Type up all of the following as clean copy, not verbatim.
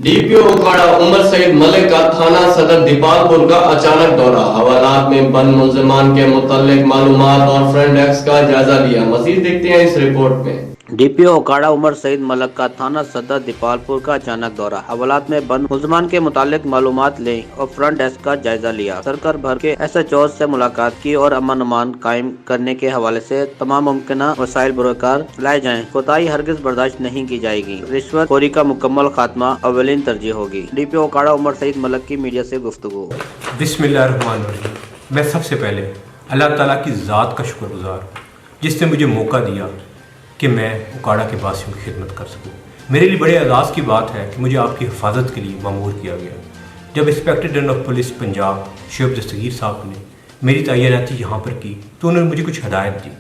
DPO उखाड़ा उमर सईद मलिक का थाना सदर दीपालपुर का अचानक दौरा, हवालात में बंद मुलजिमान के मुतल्लिक मालूमात और फ्रंट डेस्क का जायजा लिया। मजीद देखते हैं इस रिपोर्ट में। डीपीओ उखाड़ा उमर सईद मलिक का थाना सदर दीपालपुर का अचानक दौरा, हवालात में बंद मुलजिमान के मुतालिक मालूमात लें और फ्रंट डेस्क का जायजा लिया। सरकार भर के SHO से मुलाकात की और अमन अमान कायम करने के हवाले से तमाम मुमकिन वसाइल बुरकार लाए जाएं। कोताही हरगिज बर्दाश्त नहीं की जाएगी। रिश्वत खोरी का मुकम्मल खात्मा अवलिन तरजीह होगी। डीपीओ उखाड़ा उमर सईद मलिक की मीडिया से गुफ्तगू। बिस्मिल्लाहिर्रहमानिर्रहीम। मैं सबसे पहले अल्लाह ताला की ज़ात का शुक्रगुजार हूँ जिसने मुझे मौका दिया कि मैं उकाड़ा के वासियों की खिदमत कर सकूं। मेरे लिए बड़े एजाज़ की बात है कि मुझे आपकी हिफाजत के लिए मामूर किया गया। जब inspector general of police Punjab Shoaib Dastgir साहब ने मेरी तैनाती यहाँ पर की तो उन्होंने मुझे कुछ हदायत दी।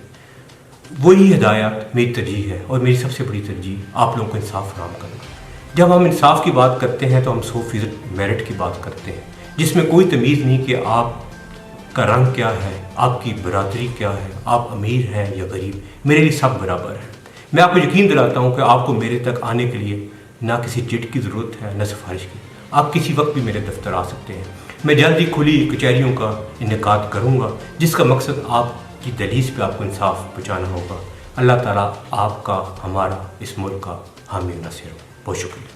वही हदायत मेरी तरजीह है और मेरी सबसे बड़ी तरजीह आप लोगों को इंसाफ फराहम करना। जब हम इंसाफ की बात करते हैं तो हम 100% मेरिट की बात करते हैं, जिसमें कोई तमीज़ नहीं कि आप का रंग क्या है, आपकी बरादरी क्या है, आप अमीर हैं या गरीब, मेरे लिए सब बराबर है। मैं आपको यकीन दिलाता हूँ कि आपको मेरे तक आने के लिए ना किसी चिट की ज़रूरत है, न सिफारिश की। आप किसी वक्त भी मेरे दफ्तर आ सकते हैं। मैं जल्द ही खुली कचहरियों का इनेकाद करूँगा जिसका मकसद आपकी दहलीज पे आपको इंसाफ पहुँचाना होगा। अल्लाह ताला आपका, हमारा, इस मुल्क का हामी नासिर हो। बहुत शुक्रिया।